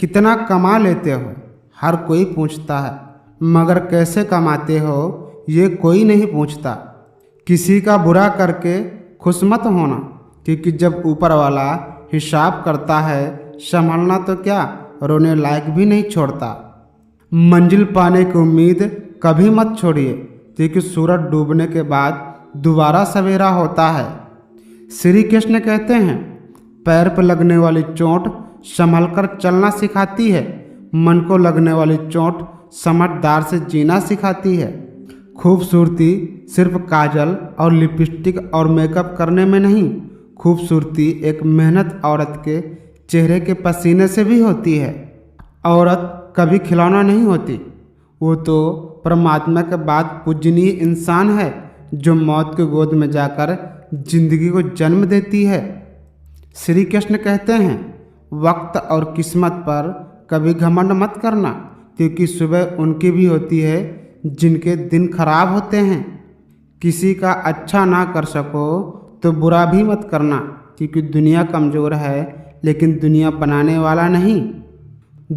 कितना कमा लेते हो, हर कोई पूछता है, मगर कैसे कमाते हो ये कोई नहीं पूछता। किसी का बुरा करके खुश मत होना, क्योंकि जब ऊपर वाला हिसाब करता है संभलना तो क्या, रोने लायक भी नहीं छोड़ता। मंजिल पाने की उम्मीद कभी मत छोड़िए, क्योंकि सूरज डूबने के बाद दोबारा सवेरा होता है। श्री कृष्ण कहते हैं, पैर पर लगने वाली चोट संभल कर चलना सिखाती है, मन को लगने वाली चोट समझदार से जीना सिखाती है। खूबसूरती सिर्फ काजल और लिपस्टिक और मेकअप करने में नहीं, खूबसूरती एक मेहनत औरत के चेहरे के पसीने से भी होती है। औरत कभी खिलौना नहीं होती, वो तो परमात्मा के बाद पूजनीय इंसान है, जो मौत की गोद में जाकर जिंदगी को जन्म देती है। श्री कृष्ण कहते हैं, वक्त और किस्मत पर कभी घमंड मत करना, क्योंकि सुबह उनकी भी होती है जिनके दिन खराब होते हैं। किसी का अच्छा ना कर सको तो बुरा भी मत करना, क्योंकि दुनिया कमज़ोर है लेकिन दुनिया बनाने वाला नहीं।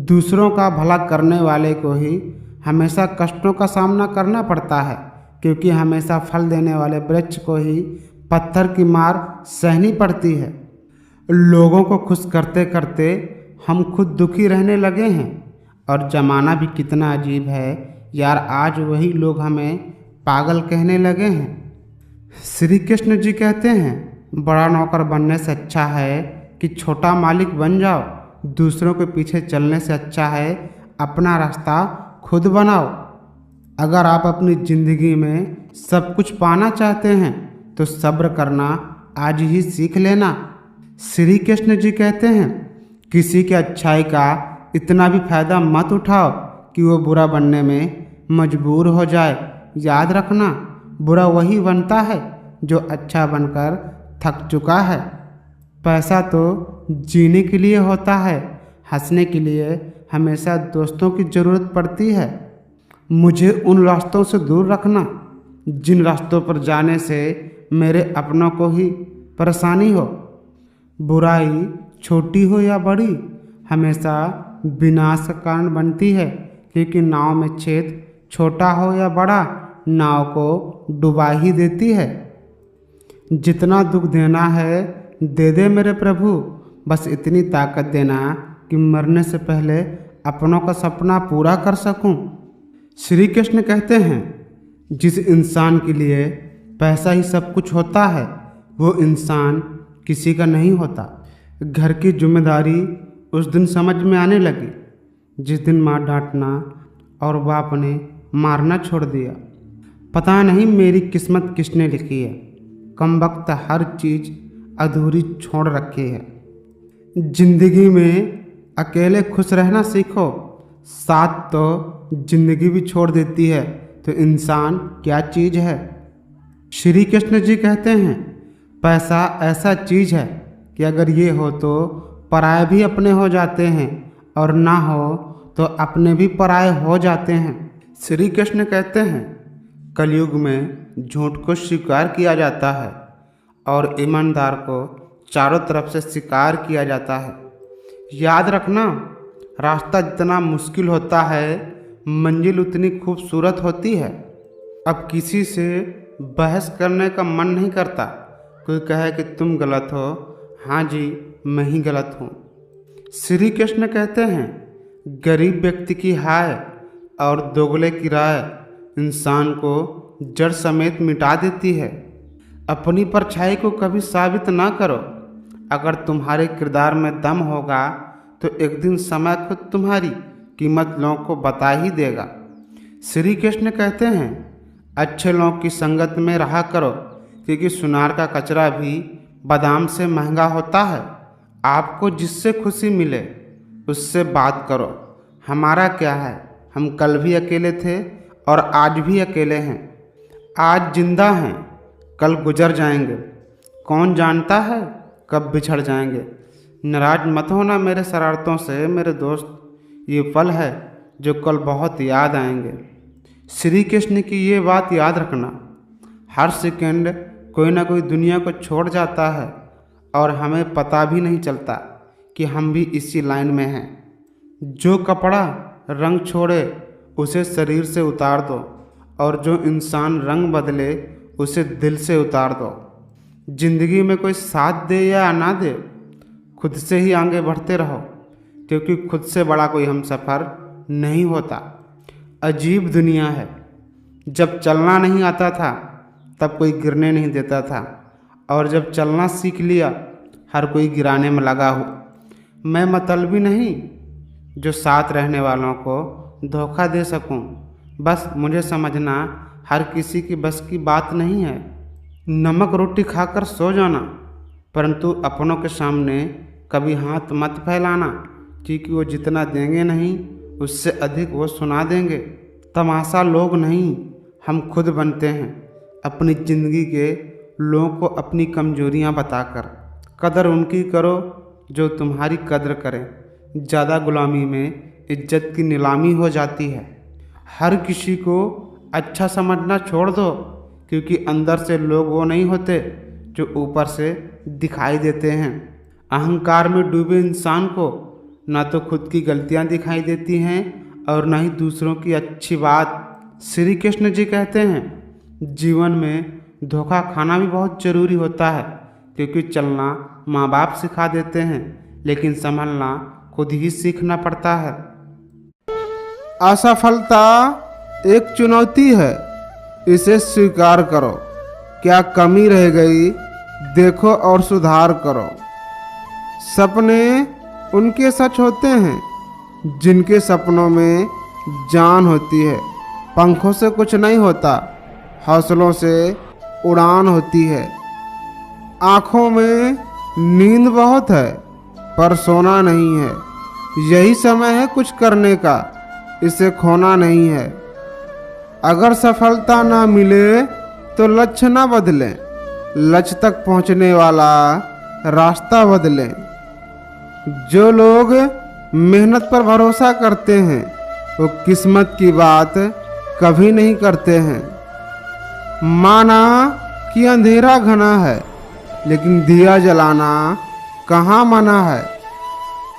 दूसरों का भला करने वाले को ही हमेशा कष्टों का सामना करना पड़ता है, क्योंकि हमेशा फल देने वाले वृक्ष को ही पत्थर की मार सहनी पड़ती है। लोगों को खुश करते करते हम खुद दुखी रहने लगे हैं, और ज़माना भी कितना अजीब है यार, आज वही लोग हमें पागल कहने लगे हैं। श्री कृष्ण जी कहते हैं, बड़ा नौकर बनने से अच्छा है कि छोटा मालिक बन जाओ, दूसरों के पीछे चलने से अच्छा है अपना रास्ता खुद बनाओ। अगर आप अपनी ज़िंदगी में सब कुछ पाना चाहते हैं तो सब्र करना आज ही सीख लेना। श्री कृष्ण जी कहते हैं, किसी की अच्छाई का इतना भी फायदा मत उठाओ कि वो बुरा बनने में मजबूर हो जाए। याद रखना, बुरा वही बनता है जो अच्छा बनकर थक चुका है। पैसा तो जीने के लिए होता है, हंसने के लिए हमेशा दोस्तों की ज़रूरत पड़ती है। मुझे उन रास्तों से दूर रखना जिन रास्तों पर जाने से मेरे अपनों को ही परेशानी हो। बुराई छोटी हो या बड़ी हमेशा विनाश का कारण बनती है, क्योंकि नाव में छेद छोटा हो या बड़ा नाव को डुबा ही देती है। जितना दुख देना है दे दे मेरे प्रभु, बस इतनी ताकत देना कि मरने से पहले अपनों का सपना पूरा कर सकूं। श्री कृष्ण कहते हैं, जिस इंसान के लिए पैसा ही सब कुछ होता है वो इंसान किसी का नहीं होता। घर की जिम्मेदारी उस दिन समझ में आने लगी जिस दिन माँ डांटना और बाप ने मारना छोड़ दिया। पता नहीं मेरी किस्मत किसने लिखी है, कम वक्त हर चीज़ अधूरी छोड़ रखी है। जिंदगी में अकेले खुश रहना सीखो, साथ तो जिंदगी भी छोड़ देती है, तो इंसान क्या चीज़ है। श्री कृष्ण जी कहते हैं, पैसा ऐसा चीज़ है कि अगर ये हो तो पराये भी अपने हो जाते हैं, और ना हो तो अपने भी पराये हो जाते हैं। श्री कृष्ण कहते हैं, कलयुग में झूठ को स्वीकार किया जाता है और ईमानदार को चारों तरफ से शिकार किया जाता है। याद रखना, रास्ता जितना मुश्किल होता है मंजिल उतनी खूबसूरत होती है। अब किसी से बहस करने का मन नहीं करता, कोई कहे कि तुम गलत हो, हाँ जी मैं ही गलत हूँ। श्री कृष्ण कहते हैं, गरीब व्यक्ति की हाय और दोगले की राय इंसान को जड़ समेत मिटा देती है। अपनी परछाई को कभी साबित ना करो, अगर तुम्हारे किरदार में दम होगा तो एक दिन समय खुद तुम्हारी कीमत लोगों को बता ही देगा। श्री कृष्ण कहते हैं, अच्छे लोगों की संगत में रहा करो, क्योंकि सुनार का कचरा भी बादाम से महंगा होता है। आपको जिससे खुशी मिले उससे बात करो। हमारा क्या है, हम कल भी अकेले थे और आज भी अकेले हैं। आज जिंदा हैं, कल गुजर जाएंगे, कौन जानता है कब बिछड़ जाएंगे। नाराज मत होना मेरे शरारतों से मेरे दोस्त, ये पल है जो कल बहुत याद आएंगे। श्री कृष्ण की ये बात याद रखना, हर सेकंड कोई ना कोई दुनिया को छोड़ जाता है और हमें पता भी नहीं चलता कि हम भी इसी लाइन में हैं। जो कपड़ा रंग छोड़े उसे शरीर से उतार दो, और जो इंसान रंग बदले उसे दिल से उतार दो। जिंदगी में कोई साथ दे या ना दे, खुद से ही आगे बढ़ते रहो, क्योंकि खुद से बड़ा कोई हमसफ़र नहीं होता। अजीब दुनिया है। जब चलना नहीं आता था तब कोई गिरने नहीं देता था, और जब चलना सीख लिया हर कोई गिराने में लगा हो। मैं मतलबी नहीं जो साथ रहने वालों को धोखा दे सकूं। बस मुझे समझना हर किसी की बस की बात नहीं है। नमक रोटी खाकर सो जाना, परंतु अपनों के सामने कभी हाथ मत फैलाना, क्योंकि वो जितना देंगे नहीं उससे अधिक वो सुना देंगे। तमाशा लोग नहीं, हम खुद बनते हैं अपनी ज़िंदगी के लोगों को अपनी कमजोरियां बताकर। कदर उनकी करो जो तुम्हारी कदर करें। ज़्यादा गुलामी में इज्जत की नीलामी हो जाती है। हर किसी को अच्छा समझना छोड़ दो, क्योंकि अंदर से लोग वो नहीं होते जो ऊपर से दिखाई देते हैं। अहंकार में डूबे इंसान को ना तो खुद की गलतियां दिखाई देती हैं और ना ही दूसरों की अच्छी बात। श्री कृष्ण जी कहते हैं, जीवन में धोखा खाना भी बहुत ज़रूरी होता है, क्योंकि चलना माँ बाप सिखा देते हैं, लेकिन संभलना खुद ही सीखना पड़ता है। असफलता एक चुनौती है, इसे स्वीकार करो। क्या कमी रह गई देखो और सुधार करो। सपने उनके सच होते हैं जिनके सपनों में जान होती है। पंखों से कुछ नहीं होता, हौसलों से उड़ान होती है। आँखों में नींद बहुत है पर सोना नहीं है। यही समय है कुछ करने का, इसे खोना नहीं है। अगर सफलता ना मिले तो लक्ष्य ना बदलें, लक्ष्य तक पहुंचने वाला रास्ता बदलें। जो लोग मेहनत पर भरोसा करते हैं वो किस्मत की बात कभी नहीं करते हैं। माना कि अंधेरा घना है, लेकिन दिया जलाना कहाँ मना है।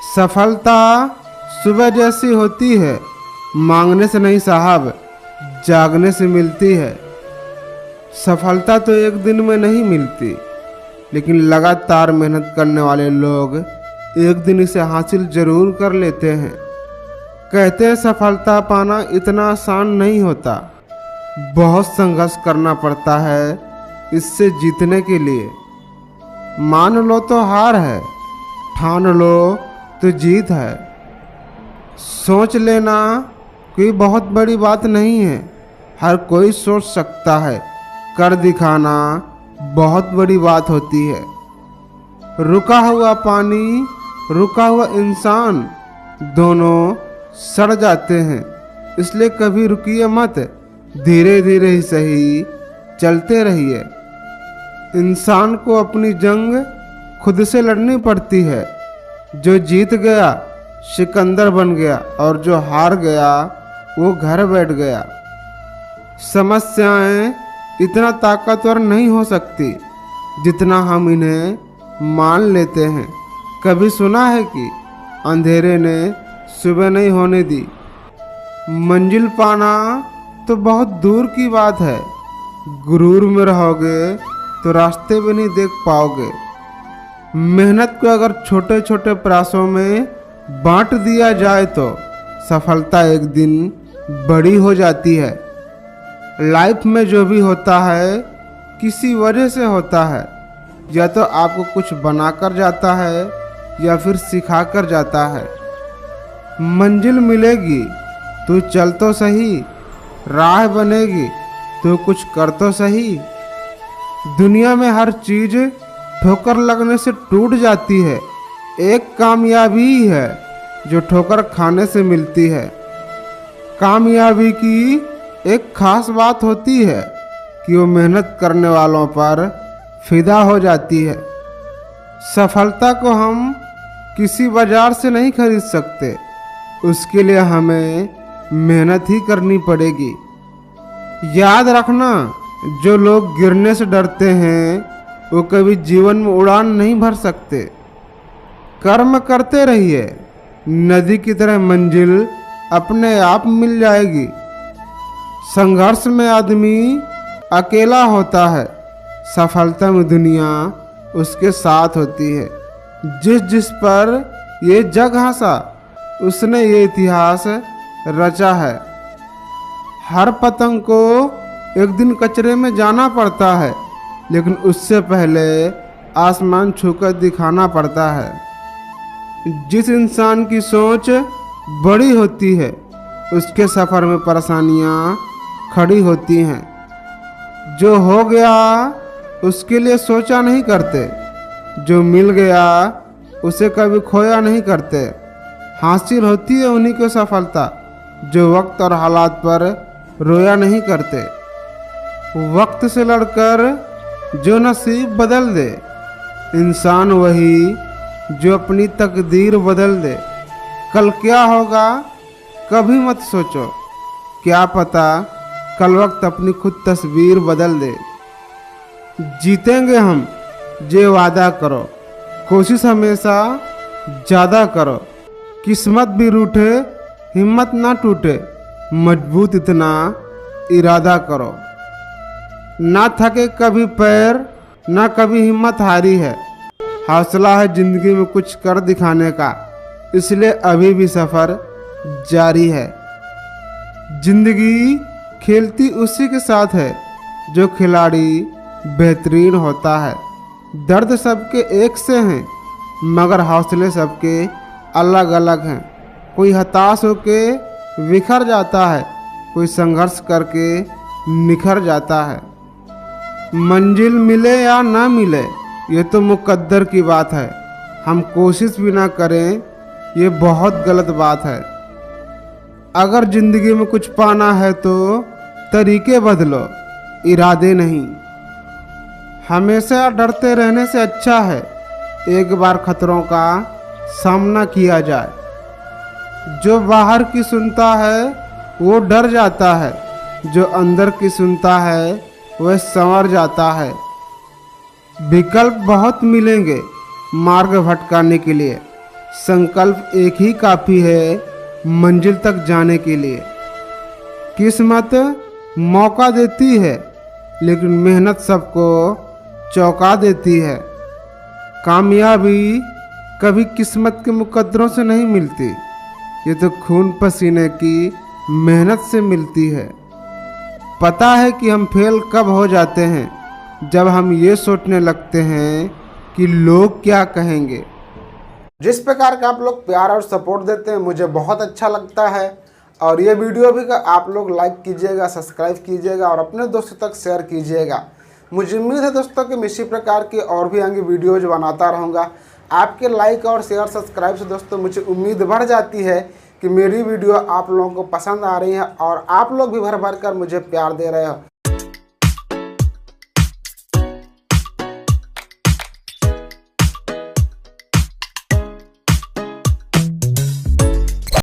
सफलता सुबह जैसी होती है, मांगने से नहीं साहब, जागने से मिलती है। सफलता तो एक दिन में नहीं मिलती, लेकिन लगातार मेहनत करने वाले लोग एक दिन इसे हासिल जरूर कर लेते हैं। कहते हैं सफलता पाना इतना आसान नहीं होता, बहुत संघर्ष करना पड़ता है इससे जीतने के लिए। मान लो तो हार है, ठान लो तो जीत है। सोच लेना कोई बहुत बड़ी बात नहीं है, हर कोई सोच सकता है। कर दिखाना बहुत बड़ी बात होती है। रुका हुआ पानी, रुका हुआ इंसान दोनों सड़ जाते हैं, इसलिए कभी रुकिए मत, धीरे धीरे ही सही चलते रहिए। इंसान को अपनी जंग खुद से लड़नी पड़ती है। जो जीत गया सिकंदर बन गया, और जो हार गया वो घर बैठ गया। समस्याएं इतना ताकतवर नहीं हो सकती जितना हम इन्हें मान लेते हैं। कभी सुना है कि अंधेरे ने सुबह नहीं होने दी। मंजिल पाना तो बहुत दूर की बात है, गुरूर में रहोगे तो रास्ते भी नहीं देख पाओगे। मेहनत को अगर छोटे छोटे प्रयासों में बांट दिया जाए तो सफलता एक दिन बड़ी हो जाती है। लाइफ में जो भी होता है किसी वजह से होता है, या तो आपको कुछ बनाकर जाता है या फिर सिखा कर जाता है। मंजिल मिलेगी तो चल तो सही, राह बनेगी तो कुछ कर तो सही। दुनिया में हर चीज ठोकर लगने से टूट जाती है, एक कामयाबी ही है जो ठोकर खाने से मिलती है। कामयाबी की एक खास बात होती है कि वो मेहनत करने वालों पर फिदा हो जाती है। सफलता को हम किसी बाजार से नहीं खरीद सकते, उसके लिए हमें मेहनत ही करनी पड़ेगी। याद रखना, जो लोग गिरने से डरते हैं वो कभी जीवन में उड़ान नहीं भर सकते। कर्म करते रहिए, नदी की तरह मंजिल अपने आप मिल जाएगी। संघर्ष में आदमी अकेला होता है, सफलता में दुनिया उसके साथ होती है। जिस पर ये जग हंसा उसने ये इतिहास रचा है। हर पतंग को एक दिन कचरे में जाना पड़ता है, लेकिन उससे पहले आसमान छूकर दिखाना पड़ता है। जिस इंसान की सोच बड़ी होती है उसके सफ़र में परेशानियाँ खड़ी होती हैं। जो हो गया उसके लिए सोचा नहीं करते, जो मिल गया उसे कभी खोया नहीं करते। हासिल होती है उन्हीं को सफलता जो वक्त और हालात पर रोया नहीं करते। वक्त से लड़कर जो नसीब बदल दे, इंसान वही जो अपनी तकदीर बदल दे। कल क्या होगा कभी मत सोचो, क्या पता कल वक्त अपनी खुद तस्वीर बदल दे। जीतेंगे हम जे वादा करो, कोशिश हमेशा ज़्यादा करो। किस्मत भी रूठे हिम्मत ना टूटे, मजबूत इतना इरादा करो। ना थके कभी पैर ना कभी हिम्मत हारी है, हौसला है ज़िंदगी में कुछ कर दिखाने का, इसलिए अभी भी सफ़र जारी है। जिंदगी खेलती उसी के साथ है जो खिलाड़ी बेहतरीन होता है। दर्द सबके एक से हैं मगर हौसले सबके अलग अलग हैं। कोई हताश होके बिखर जाता है, कोई संघर्ष करके निखर जाता है। मंजिल मिले या ना मिले ये तो मुकद्दर की बात है, हम कोशिश भी ना करें ये बहुत गलत बात है। अगर ज़िंदगी में कुछ पाना है तो तरीके बदलो, इरादे नहीं। हमेशा डरते रहने से अच्छा है एक बार खतरों का सामना किया जाए। जो बाहर की सुनता है वो डर जाता है, जो अंदर की सुनता है वह संवर जाता है। विकल्प बहुत मिलेंगे मार्ग भटकाने के लिए, संकल्प एक ही काफ़ी है मंजिल तक जाने के लिए। किस्मत मौका देती है लेकिन मेहनत सबको चौंका देती है। कामयाबी कभी किस्मत के मुकद्दरों से नहीं मिलती, ये तो खून पसीने की मेहनत से मिलती है। पता है कि हम फेल कब हो जाते हैं, जब हम ये सोचने लगते हैं कि लोग क्या कहेंगे। जिस प्रकार का आप लोग प्यार और सपोर्ट देते हैं मुझे बहुत अच्छा लगता है, और ये वीडियो भी आप लोग लाइक कीजिएगा, सब्सक्राइब कीजिएगा और अपने दोस्तों तक शेयर कीजिएगा। मुझे उम्मीद है दोस्तों कि मैं इसी प्रकार की और भी आगे वीडियोज बनाता रहूँगा। आपके लाइक और शेयर सब्सक्राइब से दोस्तों मुझे उम्मीद बढ़ जाती है कि मेरी वीडियो आप लोगों को पसंद आ रही है और आप लोग भी भर भर कर मुझे प्यार दे रहे हो।